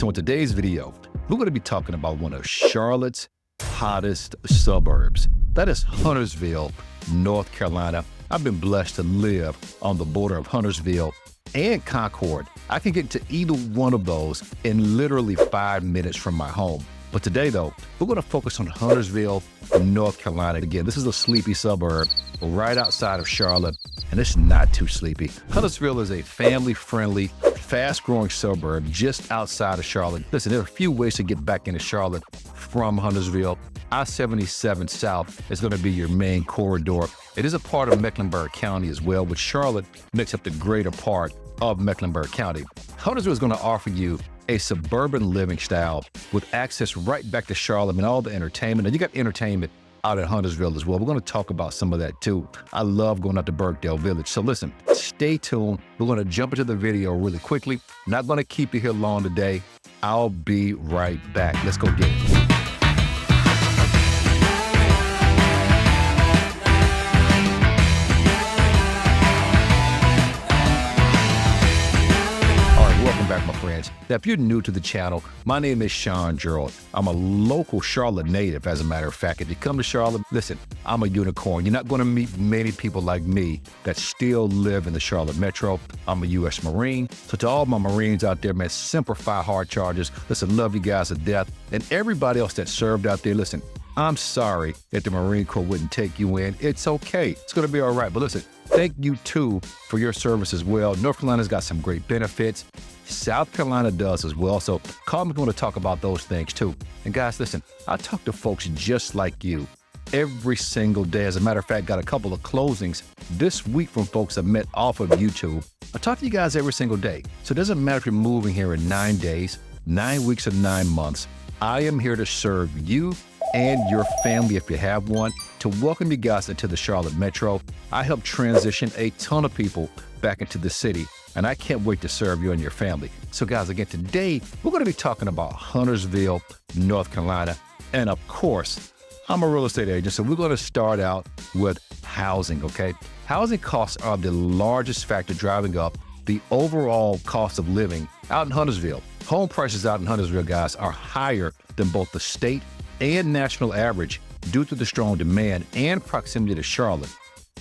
So in today's video, we're going to be talking about one of Charlotte's hottest suburbs. That is Huntersville, North Carolina. I've been blessed to live on the border of Huntersville and Concord. I can get to either one of those in literally 5 minutes from my home. But today, though, we're going to focus on Huntersville, North Carolina. Again, this is a sleepy suburb right outside of Charlotte, and it's not too sleepy. Huntersville is a family-friendly, fast-growing suburb just outside of Charlotte. Listen, there are a few ways to get back into Charlotte from Huntersville. I-77 South is going to be your main corridor. It is a part of Mecklenburg County as well, but Charlotte makes up the greater part of Mecklenburg County. Huntersville is going to offer you a suburban living style with access right back to Charlotte and all the entertainment. And you got entertainment out at Huntersville as well. We're going to talk about some of that too. I love going out to Birkdale Village. So listen, stay tuned. We're going to jump into the video really quickly. Not going to keep you here long today. I'll be right back. Let's go get it. Welcome back, my friends. Now, if you're new to the channel, my name is Sean Gerald. I'm a local Charlotte native, as a matter of fact. If you come to Charlotte, listen, I'm a unicorn. You're not going to meet many people like me that still live in the Charlotte metro. I'm a U.S. Marine. So to all my Marines out there, man, Semper Fi hard charges. Listen, love you guys to death. And everybody else that served out there, listen, I'm sorry that the Marine Corps wouldn't take you in. It's okay. It's going to be all right. But listen, thank you, too, for your service as well. North Carolina's got some great benefits. South Carolina does as well. So call me, going to talk about those things, too. And guys, listen, I talk to folks just like you every single day. As a matter of fact, got a couple of closings this week from folks I met off of YouTube. I talk to you guys every single day. So it doesn't matter if you're moving here in 9 days, 9 weeks, or 9 months. I am here to serve you and your family, if you have one, to welcome you guys into the Charlotte metro. I help transition a ton of people back into the city, and I can't wait to serve you and your family. So guys, again, today, we're going to be talking about Huntersville, North Carolina. And of course, I'm a real estate agent, so we're going to start out with housing, okay? Housing costs are the largest factor driving up the overall cost of living out in Huntersville. Home prices out in Huntersville, guys, are higher than both the state and national average due to the strong demand and proximity to Charlotte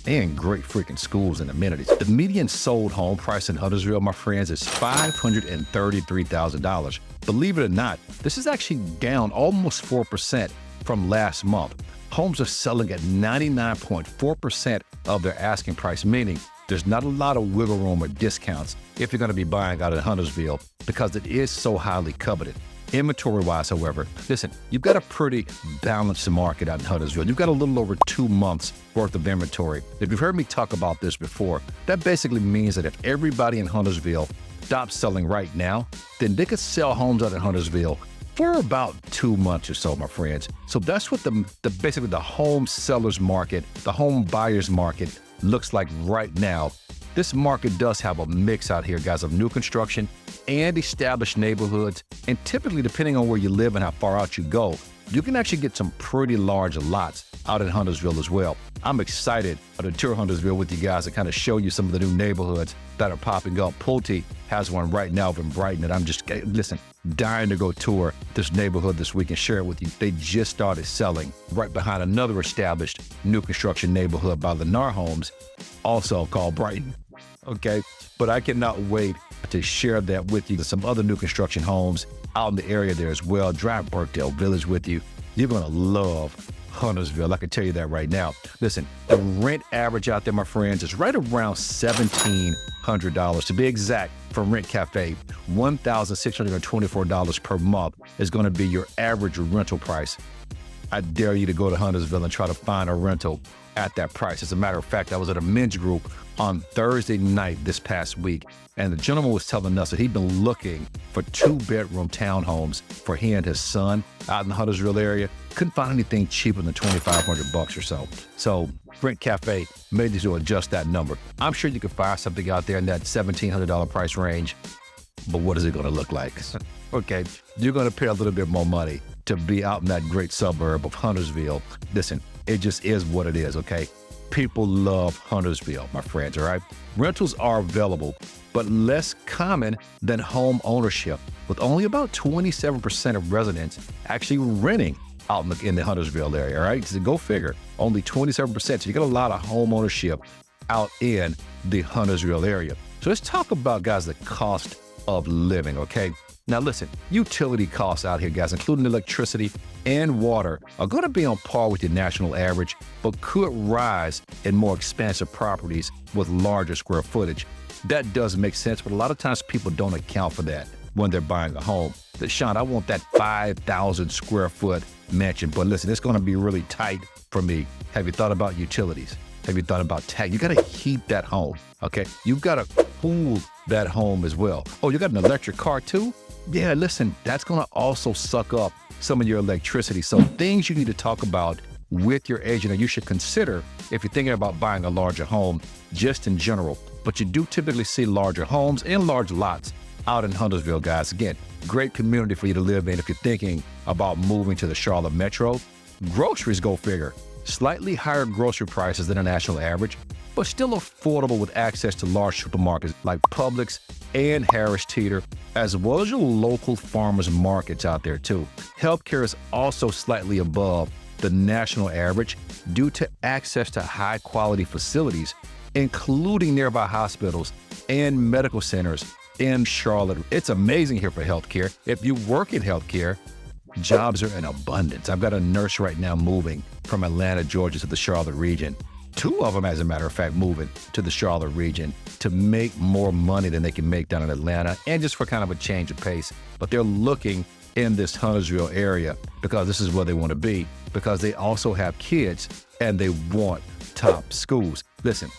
and great freaking schools and amenities. The median sold home price in Huntersville, my friends, is $533,000. Believe it or not, this is actually down almost 4% from last month. Homes are selling at 99.4% of their asking price, meaning there's not a lot of wiggle room or discounts if you're going to be buying out of Huntersville because it is so highly coveted. Inventory-wise, however, listen, you've got a pretty balanced market out in Huntersville. You've got a little over 2 months worth of inventory. If you've heard me talk about this before, that basically means that if everybody in Huntersville stops selling right now, then they could sell homes out in Huntersville for about 2 months or so, my friends. So that's what basically the home sellers market, the home buyers market looks like right now. This market does have a mix out here, guys, of new construction and established neighborhoods. And typically, depending on where you live and how far out you go, you can actually get some pretty large lots out in Huntersville as well. I'm excited to tour Huntersville with you guys and kind of show you some of the new neighborhoods that are popping up. Pulte has one right now in Brighton, and I'm just, listen, dying to go tour this neighborhood this week and share it with you. They just started selling right behind another established new construction neighborhood by Lennar Homes, also called Brighton. Okay, but I cannot wait to share that with you. There's some other new construction homes out in the area there as well. Drive Birkdale Village with you. You're going to love Huntersville. I can tell you that right now. Listen, the rent average out there, my friends, is right around $1,700. To be exact, for Rent Cafe, $1,624 per month is going to be your average rental price. I dare you to go to Huntersville and try to find a rental at that price. As a matter of fact, I was at a men's group on Thursday night this past week, and the gentleman was telling us that he'd been looking for 2-bedroom townhomes for he and his son out in the Huntersville area. Couldn't find anything cheaper than $2,500 or so. So Rent Cafe made you to adjust that number. I'm sure you could find something out there in that $1,700 price range, but what is it going to look like? Okay, you're going to pay a little bit more money to be out in that great suburb of Huntersville. Listen, it just is what it is, okay? People love Huntersville, my friends, all right? Rentals are available, but less common than home ownership, with only about 27% of residents actually renting out in the Huntersville area, all right? So go figure, only 27%. So you got a lot of home ownership out in the Huntersville area. So let's talk about, guys, the cost of living, okay? Now listen, utility costs out here, guys, including electricity and water, are going to be on par with the national average, but could rise in more expansive properties with larger square footage. That does make sense, but a lot of times people don't account for that when they're buying a home. That, Sean, I want that 5,000 square foot mansion, but listen, it's going to be really tight for me. Have you thought about utilities? Have you thought about tax? You got to heat that home, okay? You got to cool that home as well. Oh, you got an electric car too? Yeah, listen, that's going to also suck up some of your electricity. So things you need to talk about with your agent, and you should consider if you're thinking about buying a larger home, just in general. But you do typically see larger homes and large lots out in Huntersville, guys. Again, great community for you to live in if you're thinking about moving to the Charlotte metro. Groceries, go figure. Slightly higher grocery prices than a national average, but still affordable with access to large supermarkets like Publix and Harris Teeter, as well as your local farmers markets out there too. Healthcare is also slightly above the national average due to access to high quality facilities, including nearby hospitals and medical centers in Charlotte. It's amazing here for healthcare. If you work in healthcare, jobs are in abundance. I've got a nurse right now moving from Atlanta, Georgia to the Charlotte region. Two of them, as a matter of fact, moving to the Charlotte region to make more money than they can make down in Atlanta, and just for kind of a change of pace. But they're looking in this Huntersville area because this is where they want to be, because they also have kids and they want top schools. Listen,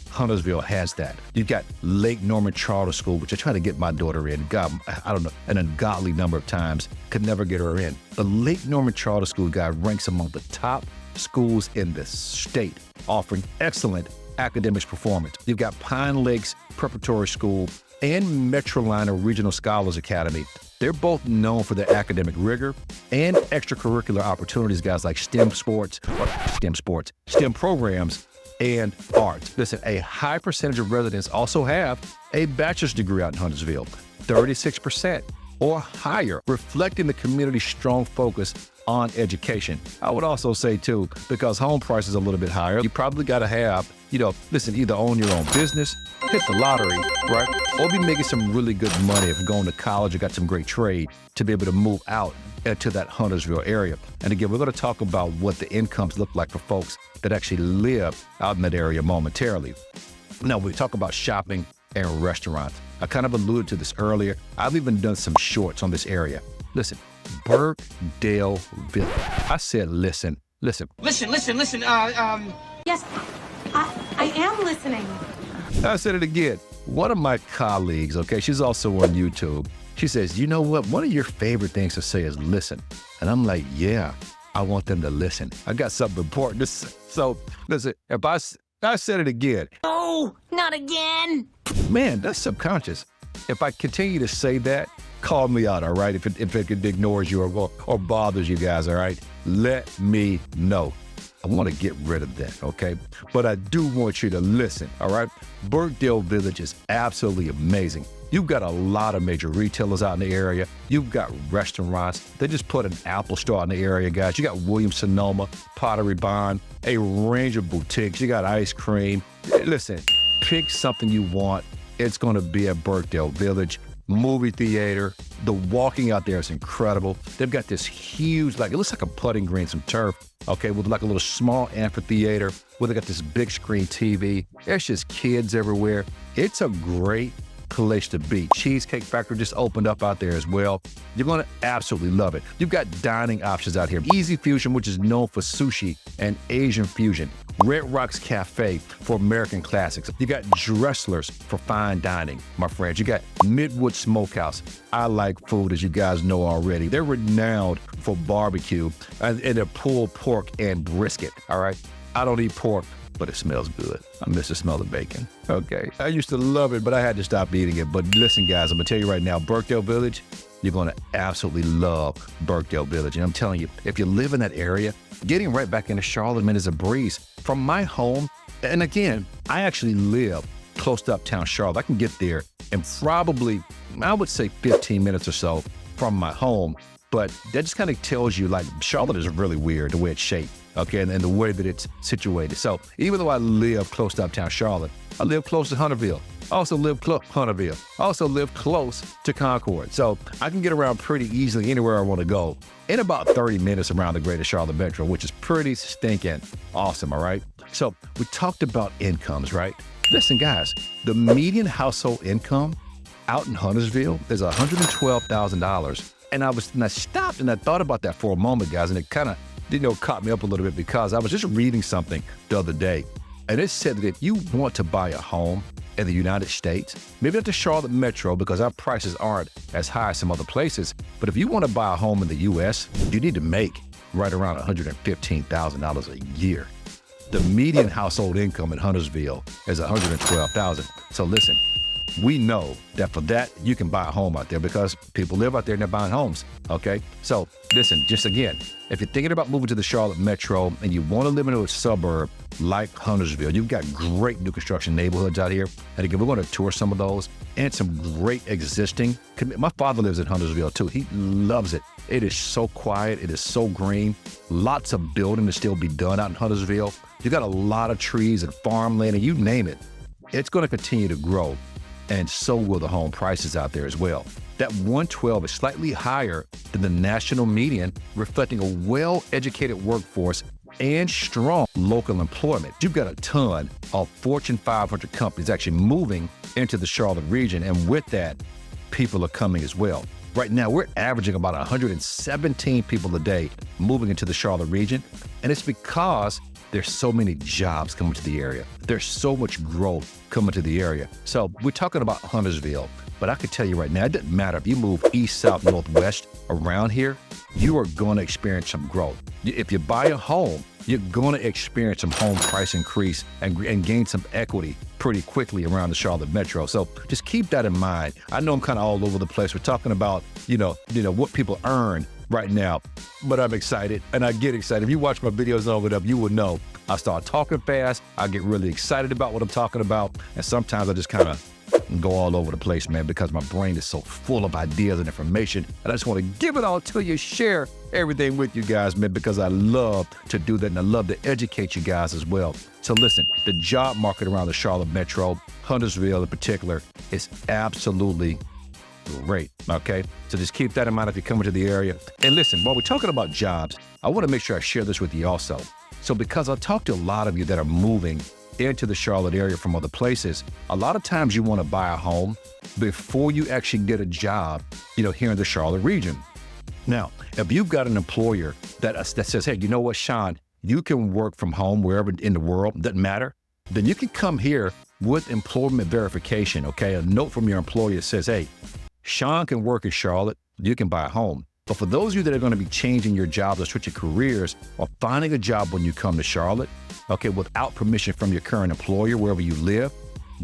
Huntersville has that. You've got Lake Norman Charter School, which I try to get my daughter in. God, I don't know, an ungodly number of times, could never get her in. The Lake Norman Charter School, guy, ranks among the top schools in the state, offering excellent academics performance. You've got Pine Lakes Preparatory School and Metrolina Regional Scholars Academy. They're both known for their academic rigor and extracurricular opportunities, guys, like STEM programs, and arts. Listen, a high percentage of residents also have a bachelor's degree out in Huntersville, 36% or higher, reflecting the community's strong focus on education. I would also say too, because home prices are a little bit higher, you probably got to have, listen, either own your own business, hit the lottery, right? Or be making some really good money if you're going to college or got some great trade to be able to move out to that Huntersville area. And again, we're going to talk about what the incomes look like for folks that actually live out in that area momentarily. Now, we talk about shopping and restaurants. I kind of alluded to this earlier. I've even done some shorts on this area. Listen, Birkdale Village. I said, listen. Listen. Yes, I am listening. I said it again. One of my colleagues, okay, she's also on YouTube. She says, you know what? One of your favorite things to say is listen. And I'm like, yeah, I want them to listen. I got something important to say. So listen, if I said it again. No, not again. Man, that's subconscious. If I continue to say that, call me out, all right? If it ignores you or bothers you guys, all right? Let me know. I want to get rid of that, okay? But I do want you to listen, all right? Birkdale Village is absolutely amazing. You've got a lot of major retailers out in the area. You've got restaurants. They just put an Apple store in the area, guys. You got Williams-Sonoma, Pottery Barn, a range of boutiques. You got ice cream. Listen, pick something you want. It's going to be at Birkdale Village. Movie theater. The walking out there is incredible. They've got this huge, it looks like a putting green, some turf, okay, with like a little small amphitheater where they got this big screen TV. There's just kids everywhere. It's a great place to be. Cheesecake Factory just opened up out there as well. You're going to absolutely love it. You've got dining options out here. Easy Fusion, which is known for sushi and Asian fusion. Red Rocks Cafe for American classics. You got Dressler's for fine dining, my friends. You got Midwood Smokehouse. I like food, as you guys know already. They're renowned for barbecue and their pulled pork and brisket, all right? I don't eat pork, but it smells good. I miss the smell of bacon. Okay. I used to love it, but I had to stop eating it. But listen, guys, I'm gonna tell you right now, Birkdale Village, you're going to absolutely love Birkdale Village. And I'm telling you, if you live in that area, getting right back into Charlotte, man, is a breeze. From my home, and again, I actually live close to uptown Charlotte. I can get there in probably, I would say 15 minutes or so from my home. But that just kind of tells you, like, Charlotte is really weird, the way it's shaped, okay, and the way that it's situated. So even though I live close to uptown Charlotte, I live close to Huntersville. I also live Huntersville. I also live close to Concord. So I can get around pretty easily anywhere I want to go in about 30 minutes around the greater Charlotte metro, which is pretty stinking awesome, all right? So we talked about incomes, right? Listen, guys, the median household income out in Huntersville is $112,000. And I stopped and I thought about that for a moment, guys, and it kind of, caught me up a little bit because I was just reading something the other day. And it said that if you want to buy a home in the United States, maybe not the Charlotte metro because our prices aren't as high as some other places, but if you want to buy a home in the U.S., you need to make right around $115,000 a year. The median household income in Huntersville is $112,000. So listen, we know that for that, you can buy a home out there because people live out there and they're buying homes, okay? So listen, just again, if you're thinking about moving to the Charlotte metro and you want to live in a suburb like Huntersville, you've got great new construction neighborhoods out here. And again, we're going to tour some of those and some great existing. My father lives in Huntersville too. He loves it. It is so quiet. It is so green. Lots of building to still be done out in Huntersville. You got a lot of trees and farmland and you name it. It's going to continue to grow. And so will the home prices out there as well. That 112 is slightly higher than the national median, reflecting a well-educated workforce and strong local employment. You've got a ton of Fortune 500 companies actually moving into the Charlotte region, and with that, people are coming as well. Right now, we're averaging about 117 people a day moving into the Charlotte region, and it's because there's so many jobs coming to the area. There's so much growth coming to the area. So we're talking about Huntersville, but I can tell you right now, it doesn't matter if you move east, south, northwest around here, you are going to experience some growth. If you buy a home, you're going to experience some home price increase and gain some equity pretty quickly around the Charlotte metro. So just keep that in mind. I know I'm kind of all over the place. We're talking about, what people earn right now, but I'm excited and I get excited. If you watch my videos long enough, you will know I start talking fast. I get really excited about what I'm talking about. And sometimes I just kind of go all over the place, man, because my brain is so full of ideas and information. And I just want to give it all to you, share everything with you guys, man, because I love to do that and I love to educate you guys as well. So listen, the job market around the Charlotte metro, Huntersville in particular, is absolutely great, okay? So just keep that in mind if you're coming to the area. And listen, while we're talking about jobs, I want to make sure I share this with you also. So because I talk to a lot of you that are moving into the Charlotte area from other places, a lot of times you want to buy a home before you actually get a job, here in the Charlotte region. Now, if you've got an employer that says, hey, you know what, Sean, you can work from home wherever in the world, doesn't matter, then you can come here with employment verification, okay? A note from your employer that says, hey, Sean can work in Charlotte, you can buy a home. But for those of you that are going to be changing your jobs or switching careers or finding a job when you come to Charlotte, okay, without permission from your current employer, wherever you live,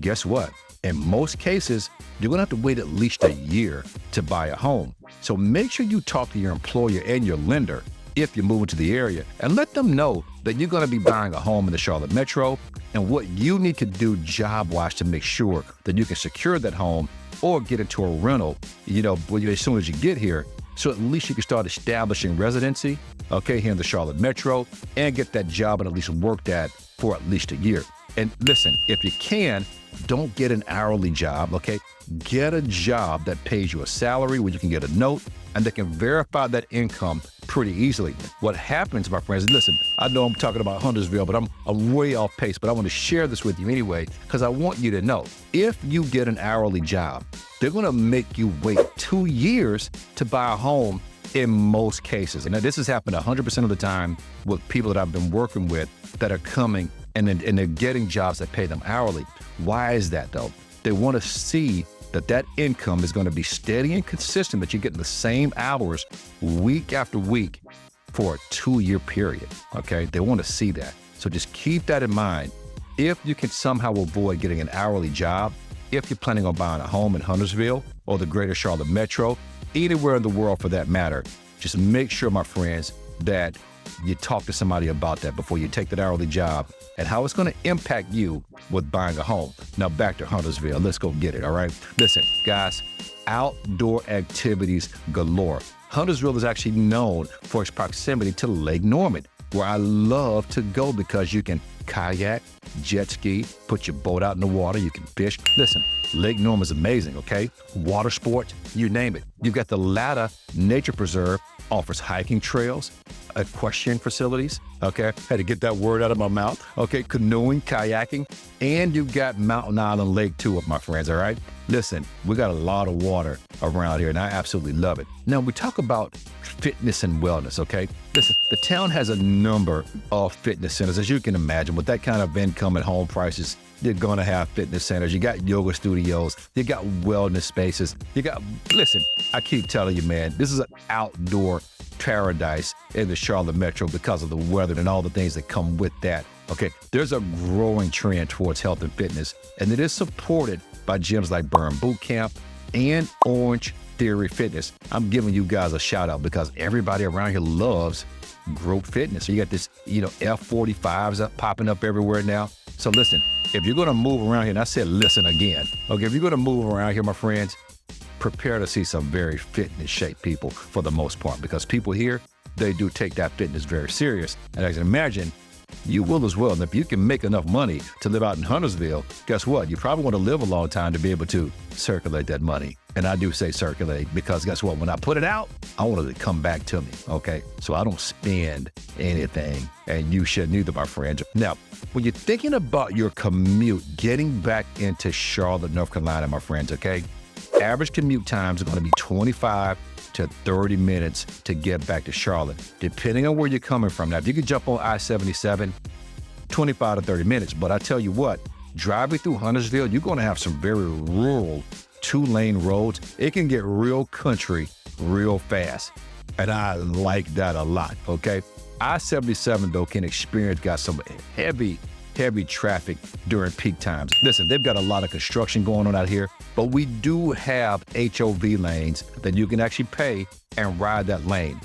guess what? In most cases, you're going to have to wait at least a year to buy a home. So make sure you talk to your employer and your lender if you're moving to the area and let them know that you're going to be buying a home in the Charlotte metro and what you need to do job-wise to make sure that you can secure that home or get into a rental, as soon as you get here. So at least you can start establishing residency, okay, here in the Charlotte metro and get that job and at least work that for at least a year. And listen, if you can, don't get an hourly job, okay? Get a job that pays you a salary where you can get a note and they can verify that income pretty easily. What happens, my friends, listen, I know I'm talking about Huntersville, but I'm way off pace, but I want to share this with you anyway, because I want you to know, if you get an hourly job, they're going to make you wait 2 years to buy a home in most cases. And this has happened 100% of the time with people that I've been working with that are coming and they're getting jobs that pay them hourly. Why is that though? They want to see that income is going to be steady and consistent, that you're getting the same hours week after week for a 2-year period, okay? They want to see that. So just keep that in mind. If you can somehow avoid getting an hourly job, if you're planning on buying a home in Huntersville or the greater Charlotte metro, anywhere in the world for that matter. Just make sure, my friends, that you talk to somebody about that before you take that hourly job and how it's going to impact you with buying a home. Now back to Huntersville. Let's go get it, all right? Listen, guys, outdoor activities galore. Huntersville is actually known for its proximity to Lake Norman, where I love to go because you can kayak, jet ski, put your boat out in the water, you can fish. Listen, Lake Norman is amazing, okay? Water sports, you name it. You've got the Latta Nature Preserve, offers hiking trails, equestrian facilities, okay? Had to get that word out of my mouth, okay? Canoeing, kayaking, and you've got Mountain Island Lake too, my friends, all right? Listen, we got a lot of water around here, and I absolutely love it. Now, we talk about fitness and wellness, okay? Listen, the town has a number of fitness centers. As you can imagine, with that kind of income and home prices, you're going to have fitness centers. You got yoga studios. You got wellness spaces. Listen, I keep telling you, man, this is an outdoor paradise in the Charlotte Metro because of the weather and all the things that come with that. Okay, there's a growing trend towards health and fitness, and it is supported by gyms like Burn Boot Camp and Orange Theory Fitness. I'm giving you guys a shout out because everybody around here loves group fitness. So you got this, F45s up popping up everywhere now. So listen, if you're going to move around here, and I said listen again, okay, if you're going to move around here, my friends, prepare to see some very fitness shaped people for the most part, because people here, they do take that fitness very serious. And I can imagine you will as well. And if you can make enough money to live out in Huntersville, guess what? You probably want to live a long time to be able to circulate that money. And I do say circulate because guess what? When I put it out, I want it to come back to me, okay? So I don't spend anything, and you shouldn't either, my friends. Now, when you're thinking about your commute, getting back into Charlotte, North Carolina, my friends, okay? Average commute times are going to be 25 to 30 minutes to get back to Charlotte, depending on where you're coming from. Now, if you could jump on I-77, 25 to 30 minutes, but I tell you what, driving through Huntersville, you're going to have some very rural 2-lane roads. It can get real country real fast, and I like that a lot, okay? I-77, though, got some heavy traffic during peak times. Listen, they've got a lot of construction going on out here, but we do have HOV lanes that you can actually pay and ride that lane.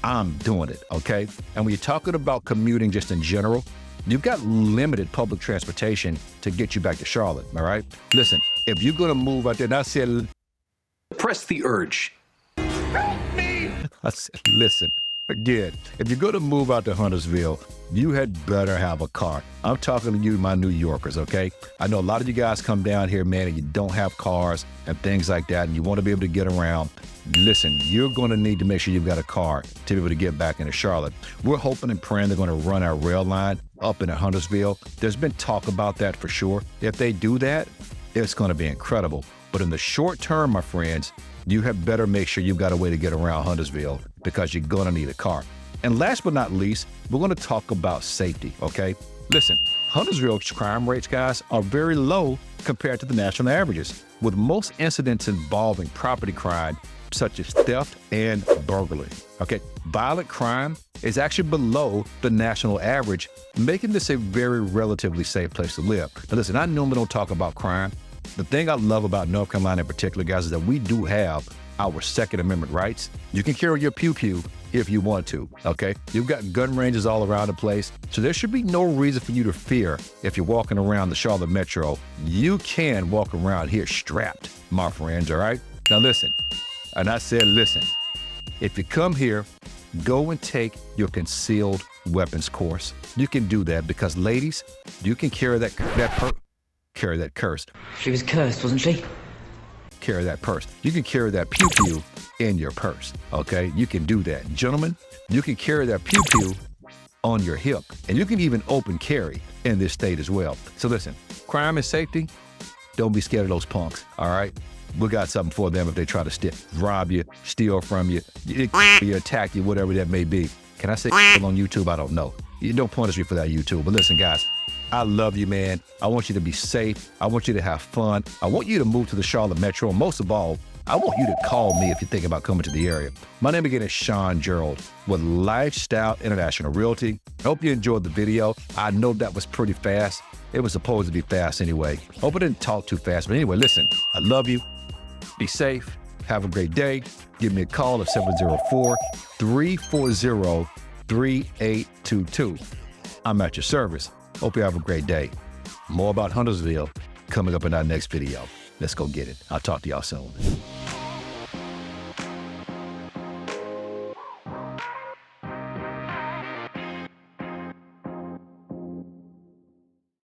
I'm doing it, okay? And when you're talking about commuting just in general, you've got limited public transportation to get you back to Charlotte, all right? Listen, if you're gonna move out there, and I said, press the urge. I said, listen, again, if you're gonna move out to Huntersville, you had better have a car. I'm talking to you, my New Yorkers, okay? I know a lot of you guys come down here, man, and you don't have cars and things like that, and you want to be able to get around. Listen, you're going to need to make sure you've got a car to be able to get back into Charlotte. We're hoping and praying they're going to run our rail line up into Huntersville. There's been talk about that for sure. If they do that, it's going to be incredible. But in the short term, my friends, you have better make sure you've got a way to get around Huntersville because you're going to need a car. And last but not least, we're going to talk about safety, okay? Listen, Huntersville's crime rates, guys, are very low compared to the national averages, with most incidents involving property crime, such as theft and burglary, okay? Violent crime is actually below the national average, making this a very relatively safe place to live. Now listen, I normally don't talk about crime. The thing I love about North Carolina in particular, guys, is that we do have our Second Amendment rights. You can carry your pew-pew if you want to, okay? You've got gun ranges all around the place, so there should be no reason for you to fear if you're walking around the Charlotte Metro. You can walk around here strapped, my friends, all right? Now listen, and I said listen, if you come here, go and take your concealed weapons course. You can do that because, ladies, you can carry that curse. She was cursed, wasn't she? Carry that purse. You can carry that pew-pew in your purse, okay? You can do that. Gentlemen, you can carry that pew-pew on your hip, and you can even open carry in this state as well. So listen, crime and safety, don't be scared of those punks, all right? We got something for them if they try to rob you, steal from you, attack you, whatever that may be. Can I say on YouTube? I don't know. You don't punish me for that, YouTube. But listen, guys, I love you, man. I want you to be safe. I want you to have fun. I want you to move to the Charlotte Metro. And most of all, I want you to call me if you're thinking about coming to the area. My name again is Sean Gerald with Lifestyle International Realty. I hope you enjoyed the video. I know that was pretty fast. It was supposed to be fast anyway. Hope I didn't talk too fast. But anyway, listen, I love you. Be safe. Have a great day. Give me a call at 704-340-3822. I'm at your service. Hope you have a great day. More about Huntersville coming up in our next video. Let's go get it. I'll talk to y'all soon.